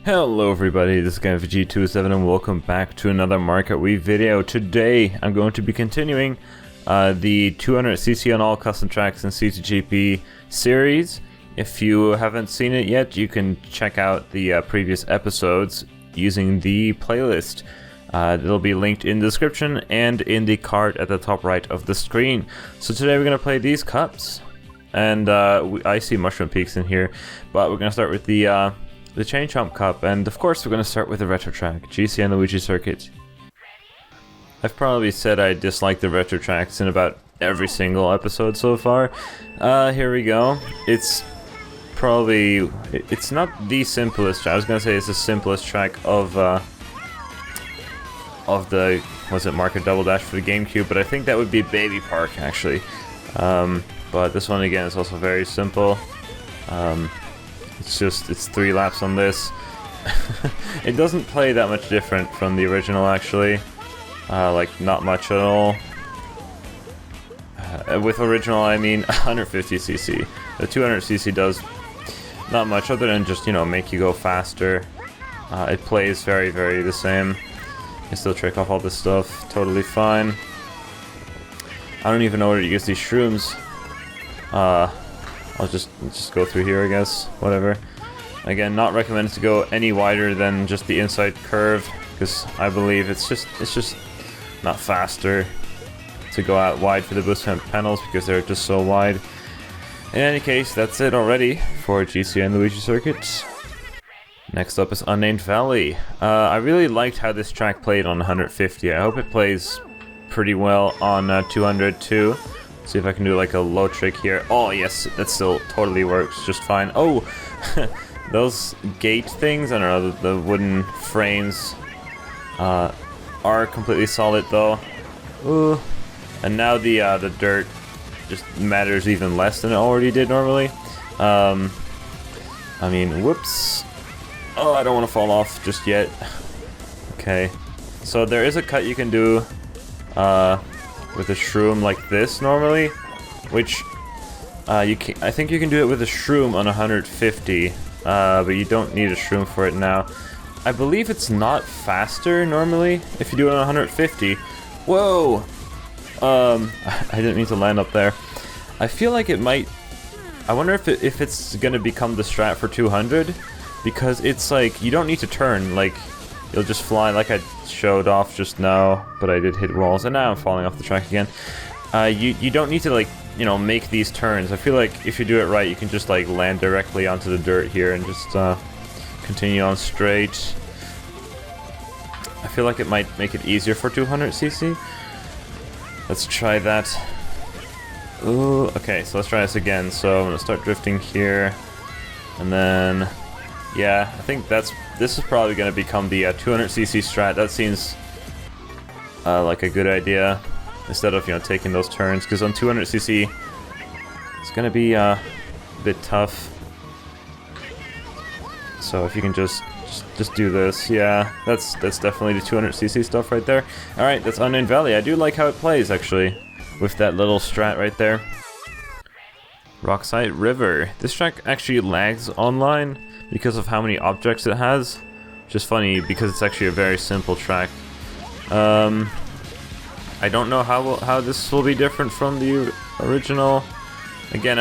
Hello everybody, this is G27 and welcome back to another Market Week video. Today I'm going to be continuing the 200cc on all custom tracks in CTGP series. If you haven't seen it yet, you can check out the previous episodes using the playlist. It'll be linked in the description and in the card at the top right of the screen. So today we're going to play these cups, and I see Mushroom Peaks in here, but we're going to start with the Chain Chomp Cup, and of course we're going to start with the retro track, GC and Luigi Circuit. I've probably said I dislike the retro tracks in about every single episode so far. Here we go. It's probably, it's not the simplest track. I was going to say it's the simplest track of the, was it Market Double Dash for the GameCube, but I think that would be Baby Park actually. But this one again is also very simple. It's 3 laps on this. It doesn't play that much different from the original actually. Like not much at all. With original I mean 150cc. The 200cc does not much other than just, you know, make you go faster. It plays very the same. You can still trick off all this stuff, totally fine. I don't even know where to use these shrooms. I'll just go through here, I guess. Whatever. Again, not recommended to go any wider than just the inside curve, because I believe it's just not faster to go out wide for the boost panels because they're just so wide. In any case, that's it already for GC and Luigi Circuits. Next up is Unnamed Valley. I really liked how this track played on 150. I hope it plays pretty well on 200 too. See if I can do like a low trick here. Oh yes, that still totally works just fine. Oh, those gate things, I don't know, the wooden frames are completely solid though. Ooh. And now the dirt just matters even less than it already did normally. I mean, whoops. Oh, I don't want to fall off just yet. Okay, so there is a cut you can do with a shroom like this normally, which I think you can do it with a shroom on 150, but you don't need a shroom for it now. I believe it's not faster normally if you do it on 150. Whoa! I didn't mean to land up there. I feel like it might. I wonder if it's gonna become the strat for 200, because it's like you don't need to turn, like you'll just fly like I showed off just now, but I did hit walls and now I'm falling off the track again. You don't need to, like, you know, make these turns. I feel like if you do it right, you can just like land directly onto the dirt here and just continue on straight. I feel like it might make it easier for 200cc. Let's try that. Ooh, okay, so let's try this again. So I'm gonna start drifting here, and then yeah, I think this is probably going to become the 200cc strat. That seems like a good idea, instead of, you know, taking those turns, because on 200cc it's going to be a bit tough. So if you can just do this, yeah, that's definitely the 200cc stuff right there. All right, that's Unnamed Valley. I do like how it plays actually, with that little strat right there. Rockside River. This track actually lags online because of how many objects it has, which is funny because it's actually a very simple track. I don't know how this will be different from the original. Again,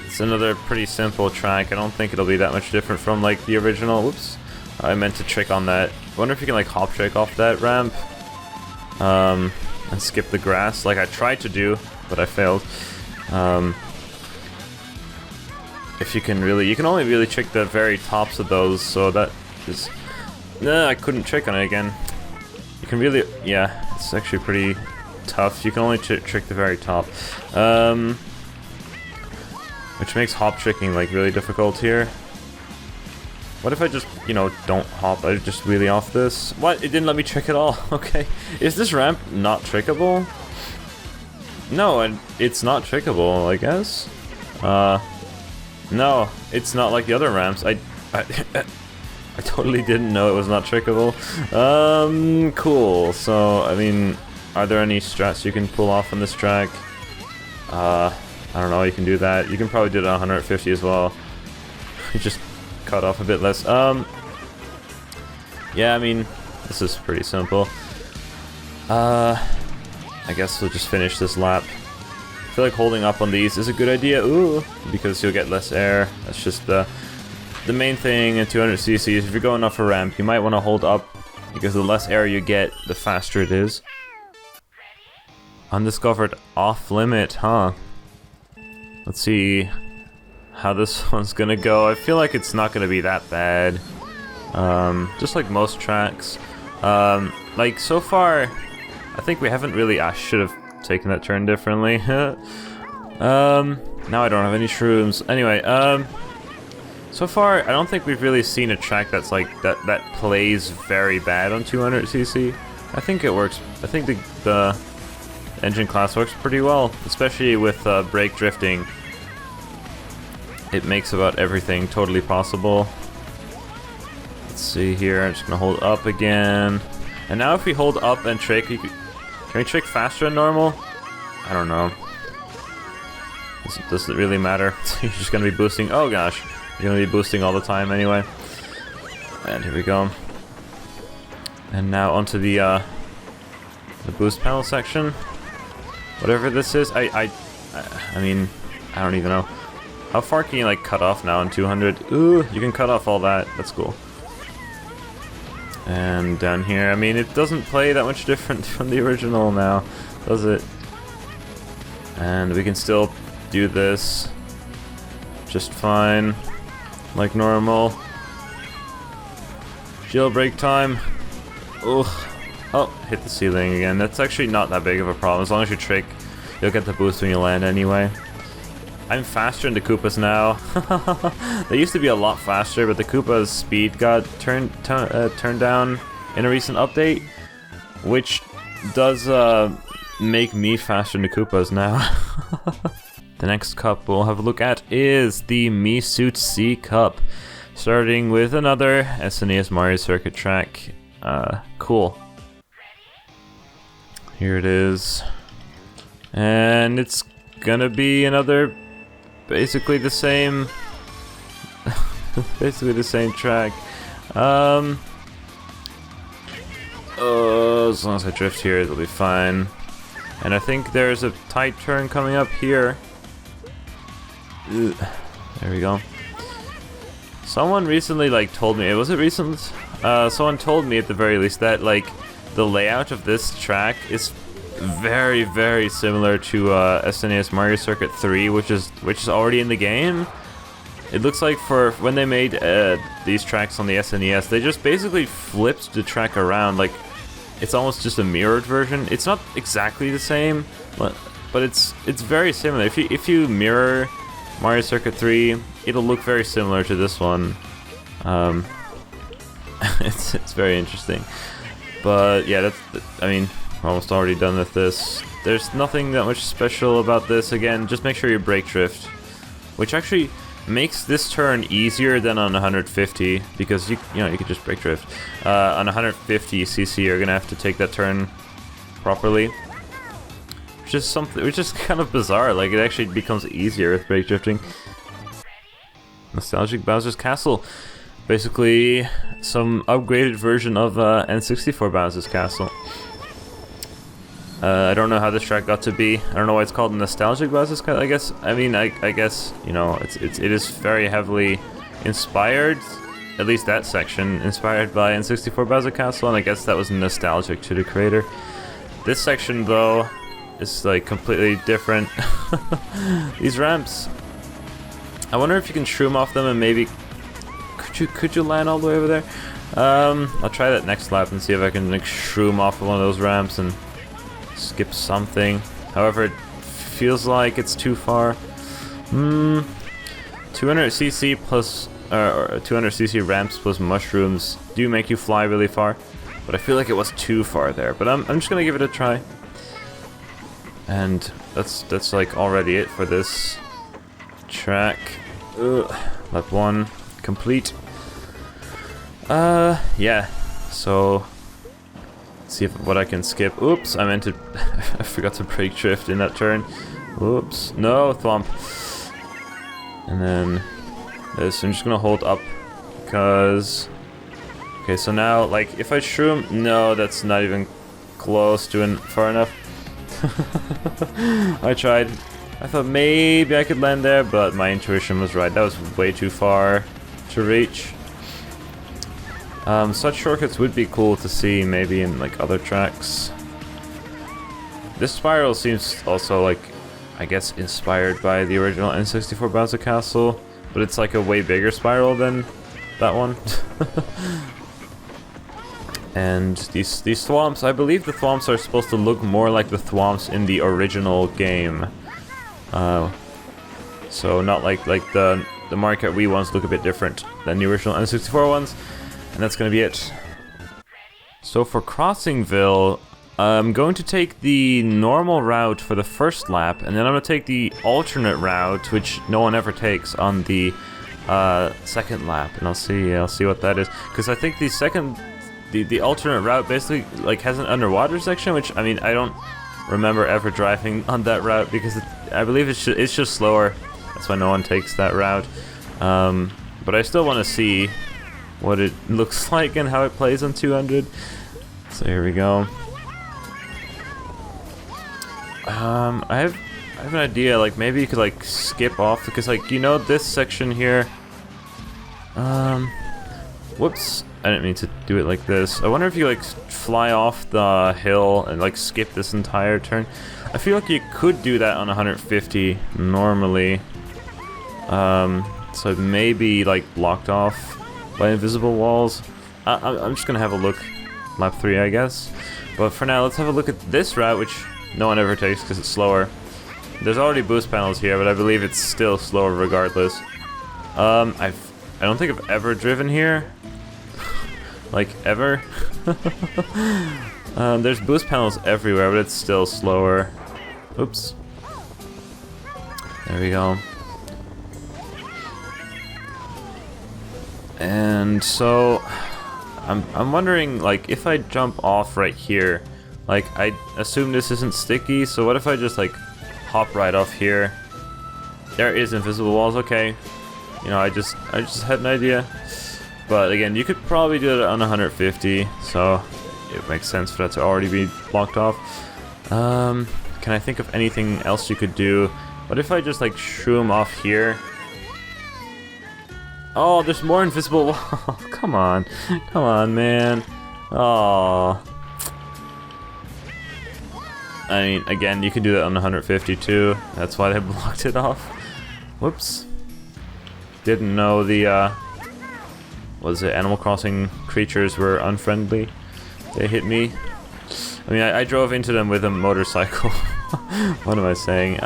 it's another pretty simple track. I don't think it'll be that much different from like the original. Whoops, I meant to trick on that. I wonder if you can like hop trick off that ramp and skip the grass like I tried to do, but I failed. If you can only really trick the very tops of those, so that is... Nah, I couldn't trick on it again. You can really... yeah, it's actually pretty tough. You can only trick the very top. Which makes hop tricking, like, really difficult here. What if I just, you know, don't hop? I just wheelie off this? What? It didn't let me trick at all. Okay. Is this ramp not trickable? No, it's not trickable, I guess. No, it's not like the other ramps. I totally didn't know it was not trickable. Cool. So, I mean, are there any strats you can pull off on this track? I don't know, you can do that. You can probably do it on 150 as well. You just cut off a bit less. Yeah, I mean, this is pretty simple. I guess we'll just finish this lap. I feel like holding up on these is a good idea, because you'll get less air. That's just the main thing in 200cc is if you're going off a ramp, you might want to hold up, because the less air you get, the faster it is. Undiscovered off-limit, huh? Let's see how this one's gonna go. I feel like it's not gonna be that bad. Just like most tracks. Like, so far, I think we haven't really... I should have taken that turn differently. Now I don't have any shrooms. Anyway, so far, I don't think we've really seen a track that's like... that plays very bad on 200cc. I think it works. I think the engine class works pretty well, especially with brake drifting. It makes about everything totally possible. Let's see here, I'm just gonna hold up again. And now if we hold up and trick, can we trick faster than normal? I don't know. Does it really matter? You're just gonna be boosting, oh gosh. You're gonna be boosting all the time anyway. And here we go. And now onto the boost panel section. Whatever this is, I mean, I don't even know. How far can you like cut off now in 200? Ooh, you can cut off all that. That's cool. And down here, I mean, it doesn't play that much different from the original now, does it? And we can still do this just fine, like normal. Jailbreak time. Ugh. Oh, hit the ceiling again. That's actually not that big of a problem. As long as you trick, you'll get the boost when you land anyway. I'm faster in the Koopas now. They used to be a lot faster, but the Koopa's speed got turned down in a recent update, which does make me faster in the Koopas now. The next cup we'll have a look at is the Mi Suit C Cup, starting with another SNES Mario Circuit track. Cool. Here it is. And it's gonna be another basically the same basically the same track. As long as I drift here, it'll be fine. And I think there's a tight turn coming up here. Ugh. There we go. Someone recently told me, was it recent? Someone told me at the very least that the layout of this track is very, very similar to SNES Mario Circuit 3, which is already in the game. It looks like for when they made these tracks on the SNES, they just basically flipped the track around. Like, it's almost just a mirrored version. It's not exactly the same, but it's very similar. If you mirror Mario Circuit 3, it'll look very similar to this one. It's very interesting. But yeah, I mean, we're almost already done with this. There's nothing that much special about this. Again, just make sure you brake drift, which actually makes this turn easier than on 150, because you could just brake drift. On 150cc, you're gonna have to take that turn properly, which is kind of bizarre. Like, it actually becomes easier with brake drifting. Nostalgic Bowser's Castle. Basically, some upgraded version of N64 Bowser's Castle. I don't know how this track got to be. I don't know why it's called Nostalgic Bowser's Castle. I guess. I mean, I guess it is very heavily inspired. At least that section inspired by N64 Bowser Castle, and I guess that was nostalgic to the creator. This section, though, is completely different. These ramps. I wonder if you can shroom off them and maybe. Could you land all the way over there? I'll try that next lap and see if I can shroom off of one of those ramps and skip something. However, it feels like it's too far. 200cc plus 200cc ramps plus mushrooms do make you fly really far, but I feel like it was too far there. But I'm just gonna give it a try. And that's already it for this track. Lap 1 complete. Yeah, so let's see what I can skip. Oops, I meant to I forgot to brake drift in that turn. Oops, no, thwomp. And then this, I'm just gonna hold up because... Okay, so now, like, if I shroom... No, that's not even close to far enough. I tried. I thought maybe I could land there, but my intuition was right. That was way too far to reach. Such shortcuts would be cool to see maybe in like other tracks. This spiral seems also like, I guess, inspired by the original N64 Bouncer Castle, but it's like a way bigger spiral than that one. And these thwomps, I believe the thwomps are supposed to look more like the thwomps in the original game. So not like the Mario Kart Wii ones look a bit different than the original N64 ones. And that's gonna be it. So for Crossingville, I'm going to take the normal route for the first lap, and then I'm gonna take the alternate route, which no one ever takes, on the second lap, and I'll see what that is. Because I think the alternate route basically like has an underwater section, which I mean I don't remember ever driving on that route because I believe it's just slower. That's why no one takes that route. But I still want to see what it looks like and how it plays on 200. So here we go. I have an idea. Like maybe you could like skip off because like this section here. Whoops. I didn't mean to do it like this. I wonder if you like fly off the hill and like skip this entire turn. I feel like you could do that on 150 normally. So it may be like blocked off by invisible walls. I'm just gonna have a look. Lap 3, I guess. But for now, let's have a look at this route, which no one ever takes because it's slower. There's already boost panels here, but I believe it's still slower regardless. I don't think I've ever driven here. Like, ever. There's boost panels everywhere, but it's still slower. Oops. There we go. And so, I'm wondering, like, if I jump off right here, like, I assume this isn't sticky, so what if I just, like, hop right off here? There is invisible walls, okay. I just had an idea. But again, you could probably do it on 150, so it makes sense for that to already be blocked off. Can I think of anything else you could do? What if I just like shroom off here? Oh, there's more invisible walls. Come on, man. Oh. I mean, again, you can do that on 150 too. That's why they blocked it off. Whoops. Didn't know the Animal Crossing creatures were unfriendly. They hit me. I mean, I drove into them with a motorcycle. What am I saying?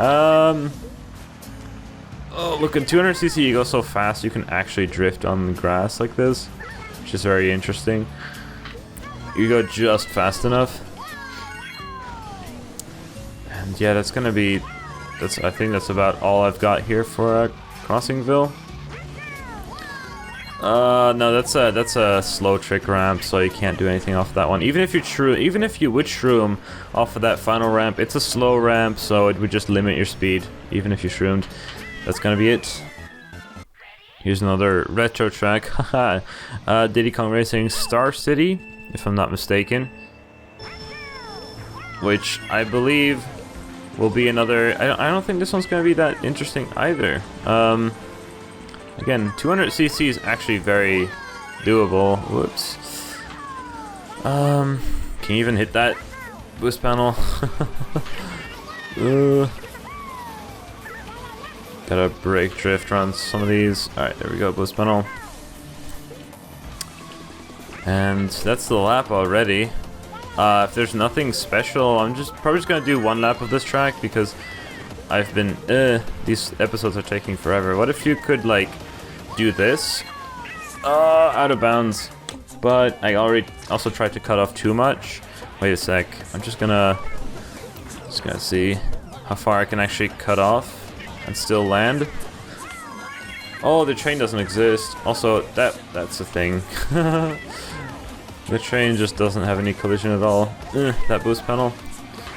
Oh, look, in 200cc you go so fast you can actually drift on the grass like this, which is very interesting. You go just fast enough. And yeah, that's gonna be... I think that's about all I've got here for Crossingville. No, that's a slow trick ramp, so you can't do anything off that one. Even if you would shroom off of that final ramp, it's a slow ramp, so it would just limit your speed, even if you shroomed. That's gonna be it. Here's another retro track. Haha. Diddy Kong Racing Star City, if I'm not mistaken. Which I believe will be another... I don't think this one's gonna be that interesting either. Again, 200cc is actually very doable. Whoops. Can you even hit that boost panel? Gotta brake drift on some of these. Alright, there we go, boost panel. And that's the lap already. If there's nothing special, I'm probably just gonna do one lap of this track because I've been... these episodes are taking forever. What if you could, like, do this? Out of bounds. But I also tried to cut off too much. Wait a sec. I'm just gonna see how far I can actually cut off and still land. Oh, the train doesn't exist. Also, that's a thing. The train just doesn't have any collision at all. That boost panel.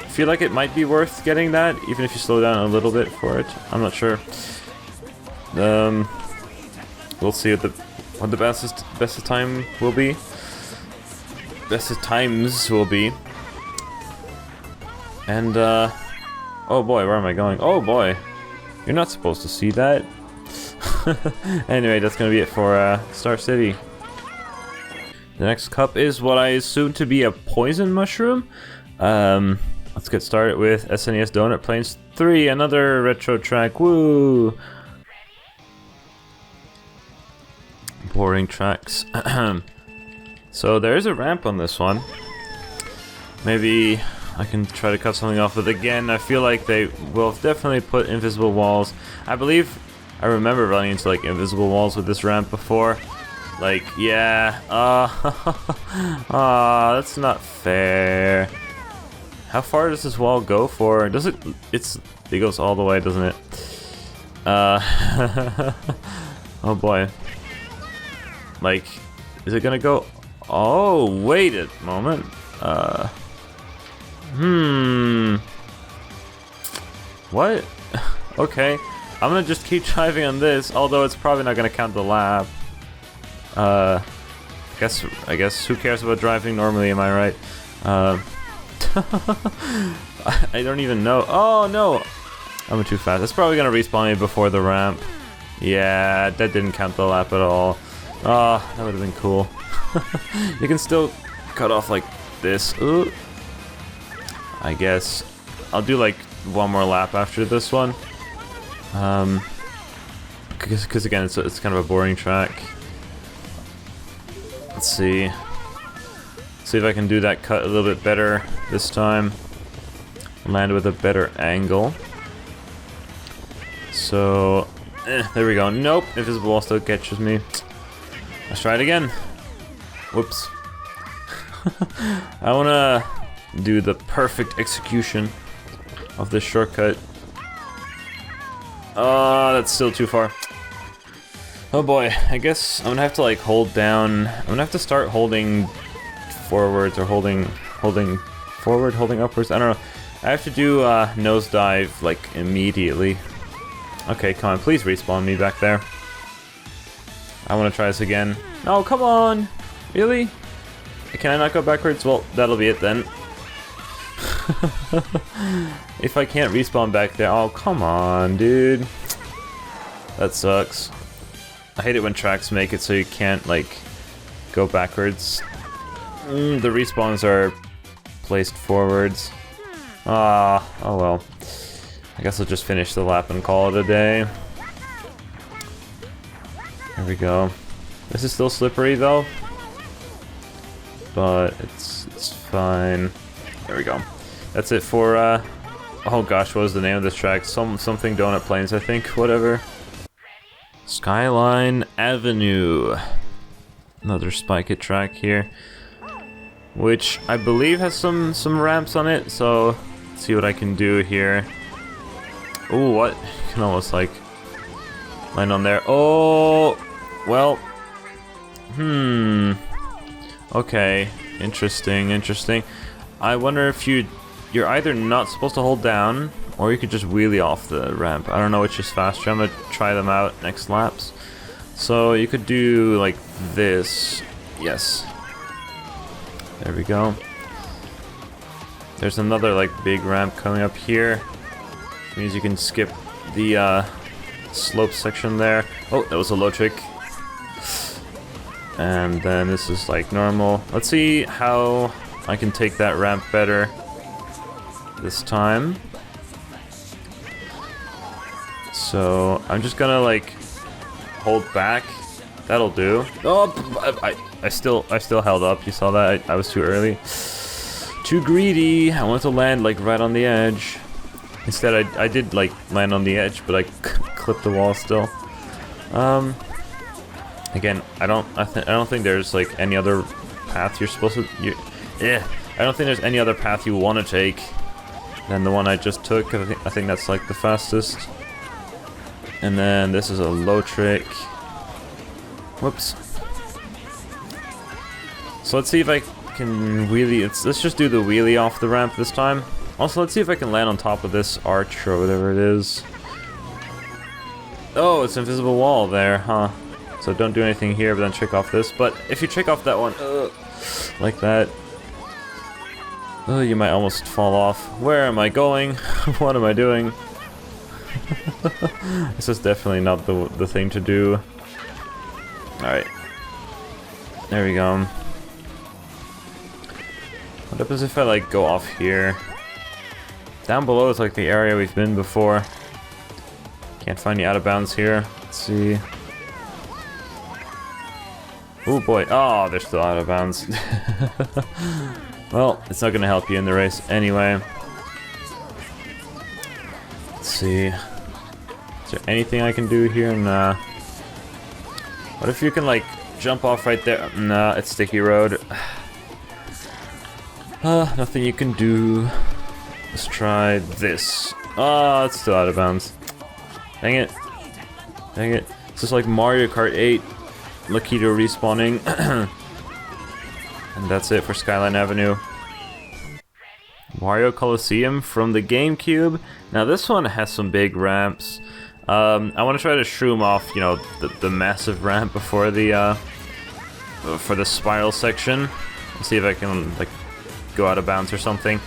I feel like it might be worth getting that, even if you slow down a little bit for it. I'm not sure. We'll see at what the best of time will be. Best of times will be. And oh boy, where am I going? Oh boy, you're not supposed to see that. Anyway, that's gonna be it for Star City. The next cup is what I assume to be a poison mushroom. Let's get started with SNES Donut Plains 3, another retro track. Woo! Boring tracks. So there is a ramp on this one. Maybe I can try to cut something off, but again, I feel like they will definitely put invisible walls. I believe I remember running into like invisible walls with this ramp before. Like, yeah, that's not fair. How far does this wall go for? Does it? It goes all the way, doesn't it? Oh boy. Like, is it gonna go? Oh, wait a moment. What? Okay, I'm gonna just keep driving on this, although it's probably not gonna count the lap. I guess who cares about driving normally, am I right? I don't even know. Oh no! I'm too fast. It's probably gonna respawn me before the ramp. Yeah, that didn't count the lap at all. Oh, that would have been cool. You can still cut off like this. Ooh. I guess I'll do like one more lap after this one. Because again, it's kind of a boring track. Let's see. See if I can do that cut a little bit better this time. Land with a better angle. So, there we go. Nope, invisible wall still catches me. Let's try it again. Whoops. I wanna do the perfect execution of this shortcut. Oh, that's still too far. Oh boy, I guess I'm gonna have to like hold down. I'm gonna have to start holding forwards or holding forward, holding upwards. I don't know. I have to do nosedive like immediately. Okay, come on, please respawn me back there. I want to try this again. No, come on! Really? Can I not go backwards? Well, that'll be it then. If I can't respawn back there, oh come on, dude. That sucks. I hate it when tracks make it so you can't like go backwards. The respawns are placed forwards. Ah, oh well. I guess I'll just finish the lap and call it a day. Here we go. This is still slippery though, but it's fine. There we go. That's it for oh gosh, what was the name of this track? Something Donut Plains, I think. Whatever. Skyline Avenue. Another Spike It track here, which I believe has some ramps on it. So let's see what I can do here. Oh, what? You can almost like land on there. Oh, well. Okay, interesting. I wonder if you're either not supposed to hold down, or you could just wheelie off the ramp. I don't know which is faster. I'm gonna try them out next laps. So you could do like this. Yes. There we go. There's another like big ramp coming up here. Which means you can skip the slope section there. Oh, that was a low trick. And then this is like normal. Let's see how I can take that ramp better this time. So I'm just gonna like hold back. That'll do. Oh, I still held up. You saw that? I was too early. Too greedy. I wanted to land like right on the edge. Instead, I did like land on the edge, but I clipped the wall still. Again, I don't think there's like any other path you're supposed to. I don't think there's any other path you want to take than the one I just took. I think that's like the fastest. And then this is a low trick. Whoops. So let's see if I can wheelie. Let's just do the wheelie off the ramp this time. Also, let's see if I can land on top of this arch or whatever it is. Oh, it's invisible wall there, huh? So don't do anything here, but then trick off this. But if you trick off that one, like that, you might almost fall off. Where am I going? What am I doing? This is definitely not the thing to do. Alright. There we go. What happens if I like go off here? Down below is like the area we've been before. Can't find any out of bounds here. Let's see. Oh boy. Oh, they're still out of bounds. Well, it's not gonna help you in the race anyway. Let's see. Is there anything I can do here? Nah. What if you can like jump off right there? Nah, it's sticky road. Nothing you can do. Let's try this. Oh, it's still out of bounds. Dang it. Dang it. This is like Mario Kart 8. Lakitu respawning. And that's it for Skyline Avenue. Mario Colosseum from the GameCube. Now this one has some big ramps. I want to try to shroom off, you know, the massive ramp before the for the spiral section. Let's see if I can like go out of bounds or something.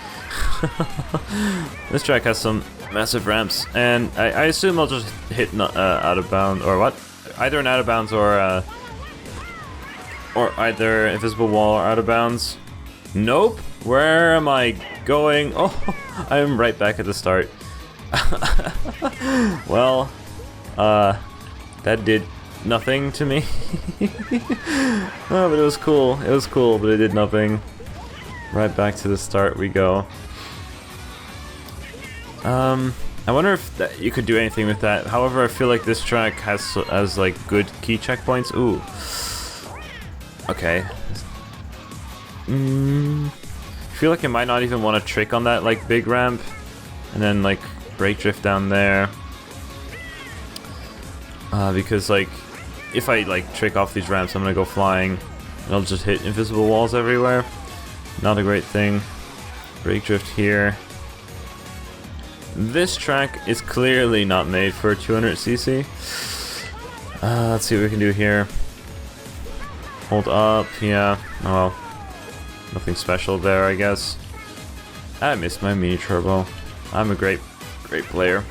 This track has some massive ramps, and I assume I'll just hit out of bounds or what? Either an out of bounds or either invisible wall or out of bounds. Nope. Where am I going? Oh, I'm right back at the start. Well, that did nothing to me. Oh, but it was cool. It was cool, but it did nothing. Right back to the start we go. I wonder if you could do anything with that. However, I feel like this track has like good key checkpoints. Ooh. Okay. I feel like I might not even want to trick on that like big ramp, and then like brake drift down there. Because like if I like trick off these ramps, I'm gonna go flying, and I'll just hit invisible walls everywhere. Not a great thing. Brake drift here. This track is clearly not made for 200cc. Let's see what we can do here. Hold up, yeah. Oh well. Nothing special there, I guess. I missed my mini turbo. I'm a great player.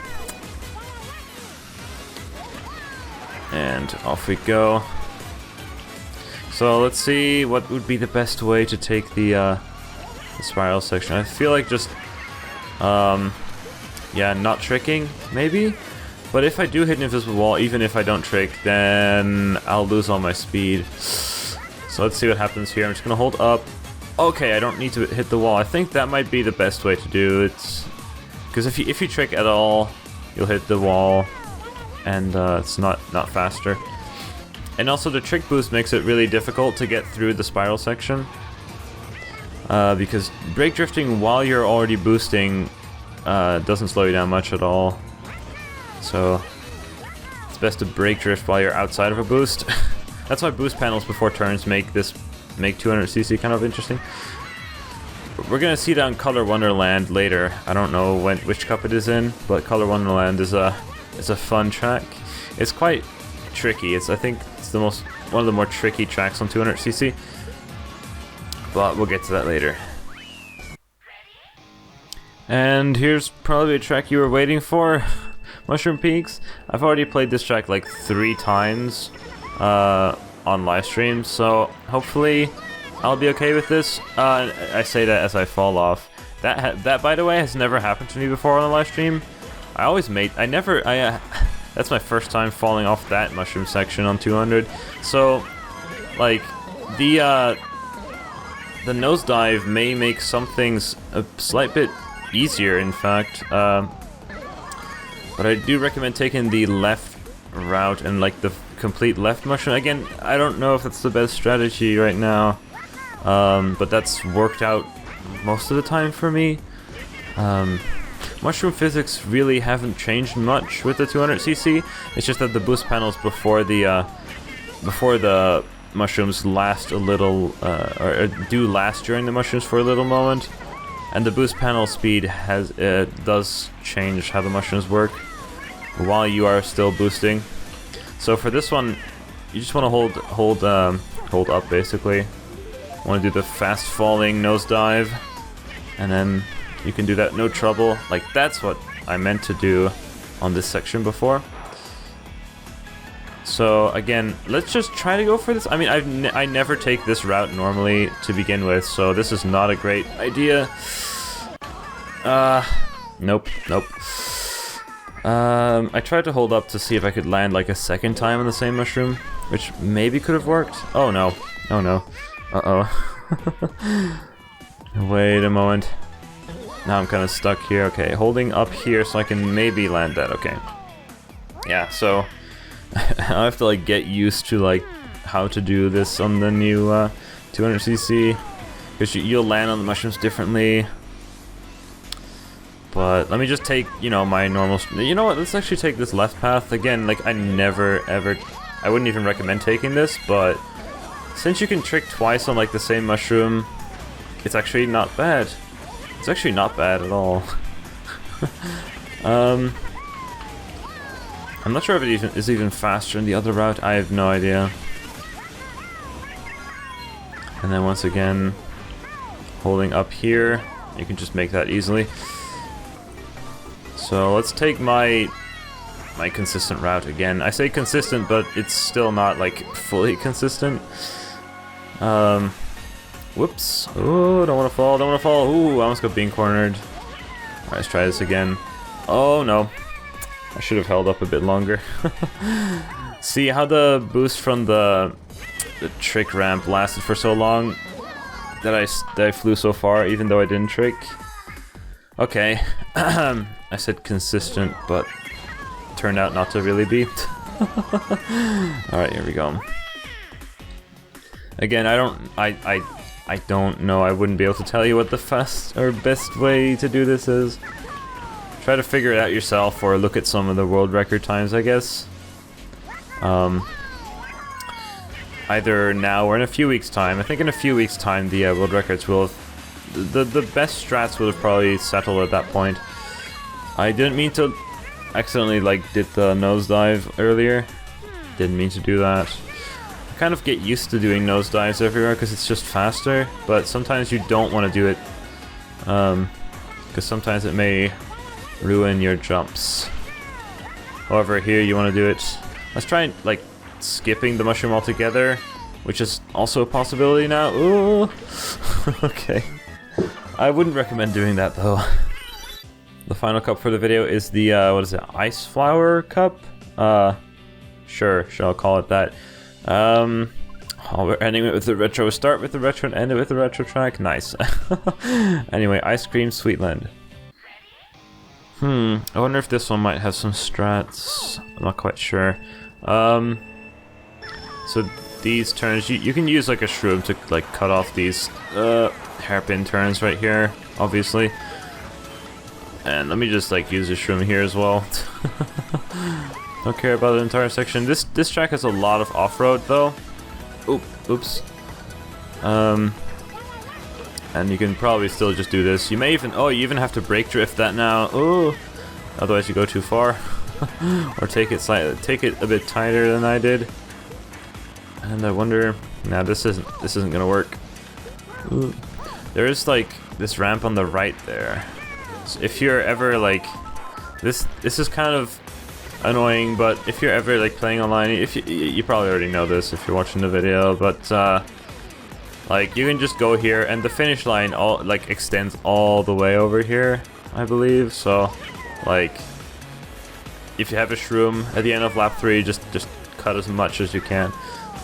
And off we go. So let's see what would be the best way to take the spiral section. I feel like just yeah, not tricking, maybe? But if I do hit an invisible wall, even if I don't trick, then I'll lose all my speed. So let's see what happens here. I'm just gonna hold up. Okay, I don't need to hit the wall. I think that might be the best way to do it. Because if you trick at all, you'll hit the wall, and it's not faster. And also the trick boost makes it really difficult to get through the spiral section. Because brake drifting while you're already boosting doesn't slow you down much at all. So it's best to brake drift while you're outside of a boost. That's why boost panels before turns make 200cc kind of interesting. We're gonna see that in Color Wonderland later. I don't know which cup it is in, but Color Wonderland is a fun track. It's quite tricky. I think it's one of the more tricky tracks on 200cc. But we'll get to that later. And here's probably a track you were waiting for, Mushroom Peaks. I've already played this track like 3 times on live stream, so hopefully I'll be okay with this. I say that as I fall off. That by the way has never happened to me before on a live stream. That's my first time falling off that mushroom section on 200. So like the nosedive may make some things a slight bit easier, in fact. But I do recommend taking the left route and like the complete left mushroom. Again, I don't know if that's the best strategy right now, but that's worked out most of the time for me. Mushroom physics really haven't changed much with the 200cc. It's just that the boost panels before the mushrooms last a little, or do last during the mushrooms for a little moment, and the boost panel speed does change how the mushrooms work while you are still boosting. So for this one, you just want to hold up basically. Want to do the fast falling nosedive, and then you can do that no trouble. Like that's what I meant to do on this section before. So again, let's just try to go for this. I mean, I never take this route normally to begin with, so this is not a great idea. Nope. I tried to hold up to see if I could land like a second time on the same mushroom, which maybe could have worked. Oh no. Oh no. Uh-oh. Wait a moment. Now I'm kind of stuck here. Okay, holding up here so I can maybe land that. Okay. Yeah, so I have to like get used to like how to do this on the new 200cc, because you'll land on the mushrooms differently. But let me just take, you know, my normal... You know what, let's actually take this left path. Again, like, I never, ever... I wouldn't even recommend taking this, but since you can trick twice on, like, the same mushroom, it's actually not bad. It's actually not bad at all. I'm not sure if it is even faster in the other route. I have no idea. And then once again, holding up here, you can just make that easily. So let's take my consistent route again. I say consistent, but it's still not like fully consistent. Whoops. Oh, don't want to fall, don't want to fall. Ooh, I almost got being cornered. Alright, let's try this again. Oh no. I should have held up a bit longer. See how the boost from the trick ramp lasted for so long that I flew so far even though I didn't trick? Okay. I said consistent, but turned out not to really be. Alright, here we go. Again, I don't know. I wouldn't be able to tell you what the fast or best way to do this is. Try to figure it out yourself, or look at some of the world record times, I guess. Either now or in a few weeks' time. I think in a few weeks' time the world records will have... The best strats would have probably settled at that point. I didn't mean to accidentally like did the nosedive earlier. Didn't mean to do that. I kind of get used to doing nosedives everywhere because it's just faster, but sometimes you don't want to do it because sometimes it may ruin your jumps. However, here you want to do it. Let's try like skipping the mushroom altogether, which is also a possibility now. Ooh. Okay. I wouldn't recommend doing that though. The final cup for the video is the, what is it, Ice Flower Cup? Sure, I'll call it that. We're ending it with the retro. Start with the retro and end it with the retro track. Nice. Anyway, Ice Cream Sweetland. I wonder if this one might have some strats. I'm not quite sure. So these turns, you can use like a shroom to like cut off these hairpin turns right here, obviously. And let me just like use a shroom here as well. Don't care about the entire section. This track has a lot of off-road though. Oops. And you can probably still just do this. You may even, you even have to brake drift that now. Oh, otherwise you go too far. Or take it a bit tighter than I did. And I wonder, nah, this isn't gonna work. Ooh. There is like this ramp on the right there. So if you're ever like, this is kind of annoying, but if you're ever like playing online, if you probably already know this if you're watching the video, but like you can just go here and the finish line extends all the way over here, I believe. So like if you have a shroom at the end of lap 3, just cut as much as you can.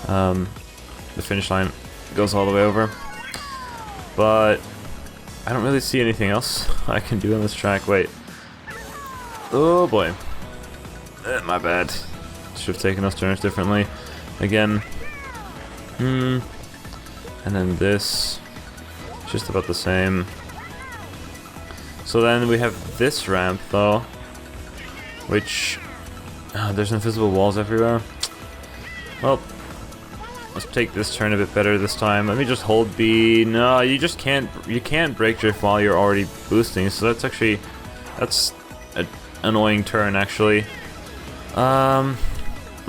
The finish line goes all the way over, but I don't really see anything else I can do on this track. Wait. Oh boy. My bad. Should have taken those turns differently. Again. And then this. Just about the same. So then we have this ramp though. Which... there's invisible walls everywhere. Well... let's take this turn a bit better this time. Let me just hold B. No, you just can't. You can't brake drift while you're already boosting. So that's actually, that's an annoying turn actually.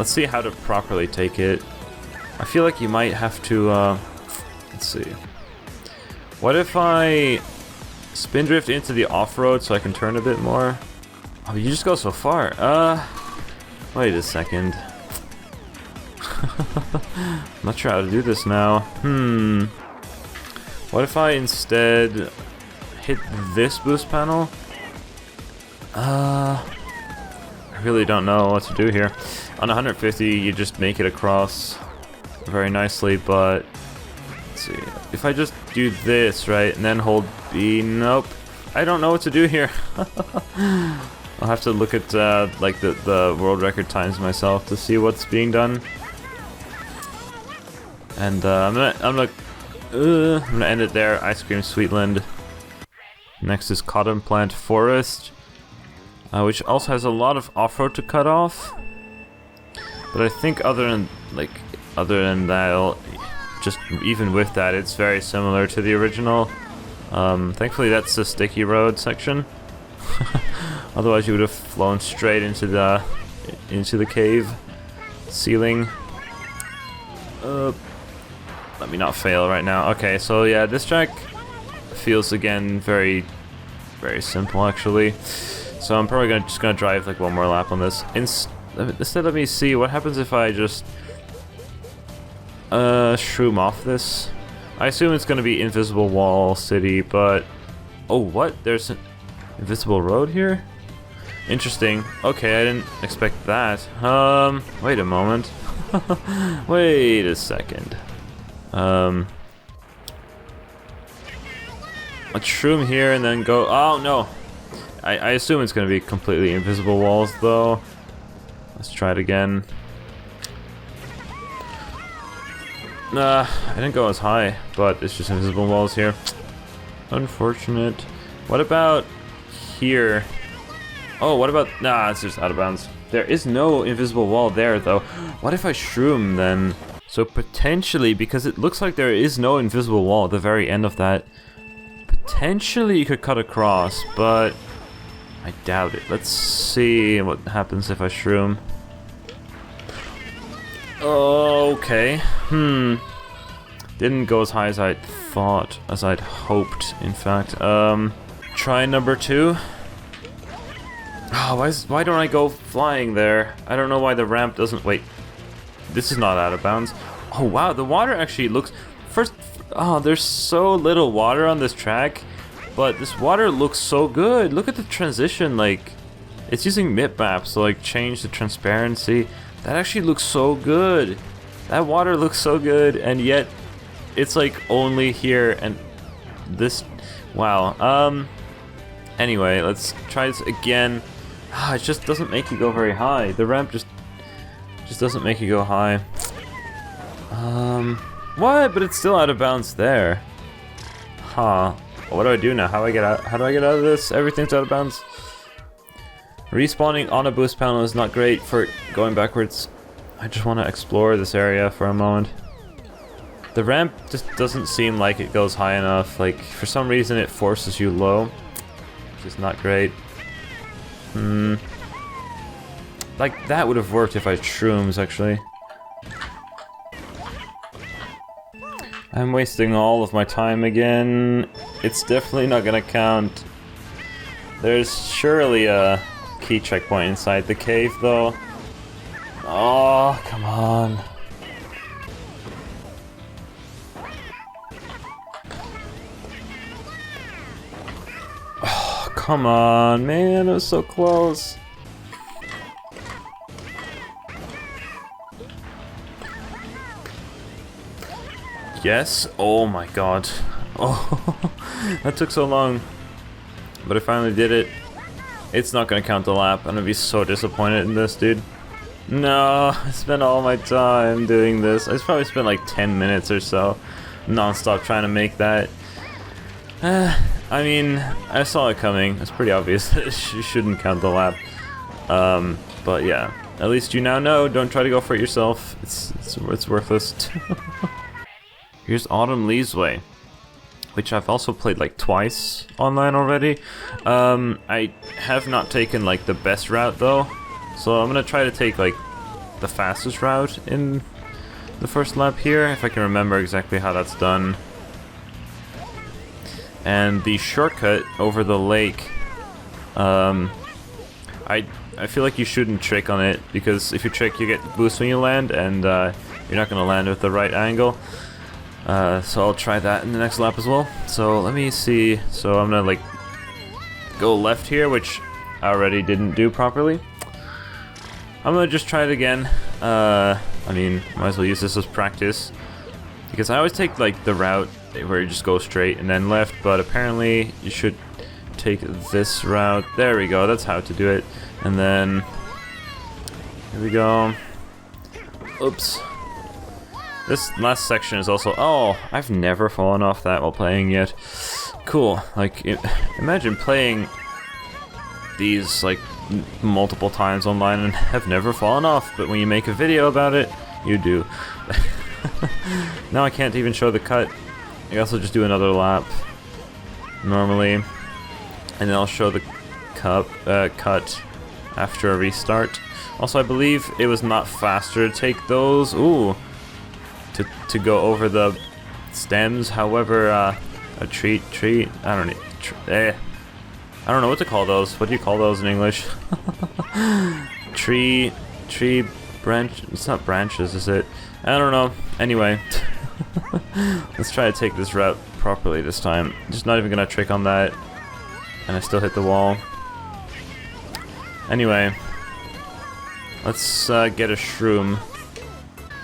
let's see how to properly take it. I feel like you might have to, let's see. What if I spin drift into the off-road so I can turn a bit more? Oh, you just go so far. Wait a second. I'm not sure how to do this now. What if I instead hit this boost panel? I really don't know what to do here. On 150, you just make it across very nicely, but let's see. If I just do this, right, and then hold B, nope. I don't know what to do here. I'll have to look at like the world record times myself to see what's being done. And I'm gonna end it there. Ice Cream Sweetland. Next is Cotton Plant Forest, which also has a lot of off-road to cut off. But I think other than that, just even with that, it's very similar to the original. Thankfully, that's the sticky road section. Otherwise, you would have flown straight into the cave ceiling. Let me not fail right now. Okay, so yeah, this track feels again very, very simple actually. So I'm probably just gonna drive like one more lap on this. Instead, let me see what happens if I just shroom off this. I assume it's gonna be Invisible Wall City, but oh, what? There's an invisible road here? Interesting. Okay, I didn't expect that. Wait a moment. Wait a second. Let's shroom here and then go. Oh no! I assume it's gonna be completely invisible walls though. Let's try it again. Nah, I didn't go as high, but it's just invisible walls here. Unfortunate. What about here? Oh, what about... Nah, it's just out of bounds. There is no invisible wall there, though. What if I shroom, then? So potentially, because it looks like there is no invisible wall at the very end of that, potentially you could cut across, but I doubt it. Let's see what happens if I shroom. Okay. Didn't go as high as I thought, as I'd hoped, in fact. Try number 2. Oh, why don't I go flying there? I don't know why the ramp doesn't... Wait. This is not out of bounds. Oh, wow, the water actually looks... Oh, there's so little water on this track, but this water looks so good. Look at the transition, like... It's using mip-maps to, like, change the transparency. That actually looks so good. That water looks so good, and yet it's like only here and this. Wow. Anyway, let's try this again. It just doesn't make you go very high. The ramp just doesn't make you go high. What? But it's still out of bounds there. Huh. What do I do now? How do I get out of this? Everything's out of bounds. Respawning on a boost panel is not great for going backwards. I just want to explore this area for a moment. The ramp just doesn't seem like it goes high enough. Like, for some reason it forces you low, which is not great. Like, that would have worked if I had shrooms, actually. I'm wasting all of my time again. It's definitely not gonna count. There's surely a key checkpoint inside the cave, though. Oh, come on. Oh, come on, man. It was so close. Yes? Oh my god. Oh, that took so long. But I finally did it. It's not gonna count the lap. I'm gonna be so disappointed in this, dude. No, I spent all my time doing this. I probably spent like 10 minutes or so non-stop trying to make that. I mean, I saw it coming. It's pretty obvious that you shouldn't count the lap. But yeah, at least you now know. Don't try to go for it yourself. It's worthless. Here's Autumn Leaves Way, which I've also played like twice online already. I have not taken like the best route though, so I'm gonna try to take like the fastest route in the first lap here, if I can remember exactly how that's done. And the shortcut over the lake, I feel like you shouldn't trick on it, because if you trick you get boost when you land, and you're not going to land with the right angle. So I'll try that in the next lap as well. So let me see, so I'm going to like go left here, which I already didn't do properly. I'm going to just try it again. I mean, might as well use this as practice, because I always take like the route where you just go straight and then left, but apparently you should take this route. There we go, that's how to do it. And then here we go. Oops. This last section is also, oh, I've never fallen off that while playing yet. Cool. Like, imagine playing these like multiple times online and have never fallen off, but when you make a video about it, you do. Now I can't even show the cut. I guess I'll just do another lap normally, and then I'll show the cut after a restart. Also, I believe it was not faster to take those, to go over the stems. However, a tree, I don't know, I don't know what to call those. What do you call those in English? tree branch. It's not branches, is it? I don't know. Anyway, let's try to take this route properly this time. Just not even gonna trick on that, and I still hit the wall. Anyway, let's get a shroom.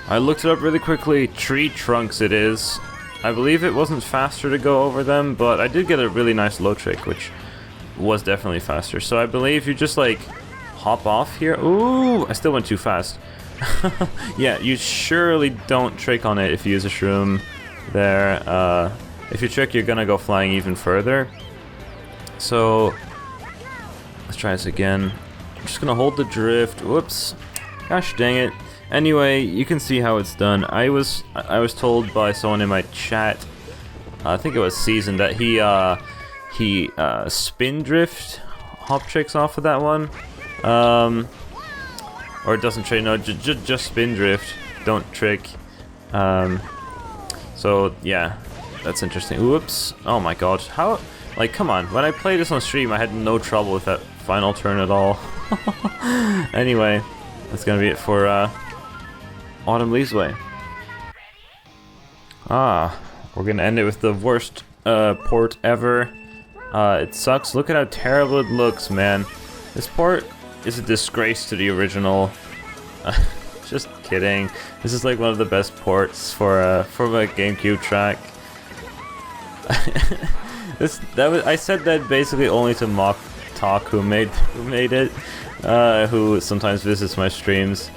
I looked it up really quickly. Tree trunks it is. I believe it wasn't faster to go over them, but I did get a really nice low trick, which was definitely faster. So I believe you just like hop off here. Ooh, I still went too fast. Yeah, you surely don't trick on it if you use a shroom there. If you trick, you're gonna go flying even further. So let's try this again. I'm just gonna hold the drift. Whoops. Gosh dang it. Anyway, you can see how it's done. I was told by someone in my chat, I think it was Season, that he spin drift hop tricks off of that one. Or it doesn't trick, no, just spin drift, don't trick. So yeah, that's interesting. Whoops, oh my god, how, like, come on, when I played this on stream I had no trouble with that final turn at all. Anyway, that's gonna be it for Autumn Leaves Way. We're gonna end it with the worst port ever. It sucks. Look at how terrible it looks, man. This port is a disgrace to the original. Just kidding. This is like one of the best ports for my GameCube track. I said that basically only to mock Talk, who made it, who sometimes visits my streams.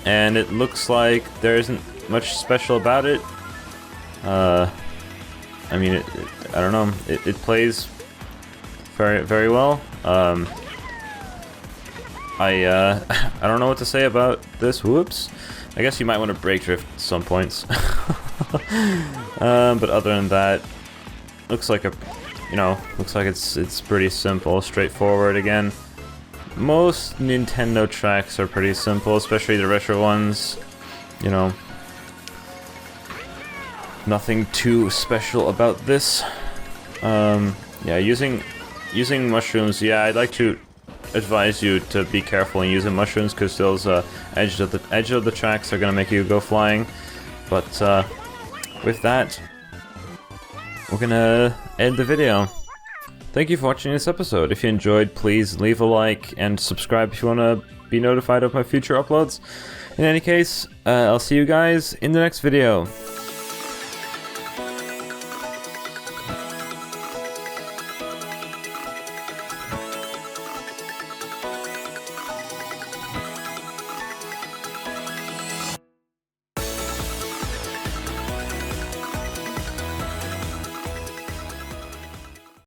And it looks like there isn't much special about it. I mean, I don't know. It plays very, very well. I don't know what to say about this. Whoops. I guess you might want to brake drift at some points. But other than that, looks like it's pretty simple, straightforward again. Most Nintendo tracks are pretty simple, especially the retro ones. You know, nothing too special about this. Yeah, using mushrooms. Yeah, I'd like to advise you to be careful in using mushrooms, because those edge of the tracks are gonna make you go flying. But with that, we're gonna end the video. Thank you for watching this episode. If you enjoyed, please leave a like and subscribe if you want to be notified of my future uploads. In any case, I'll see you guys in the next video.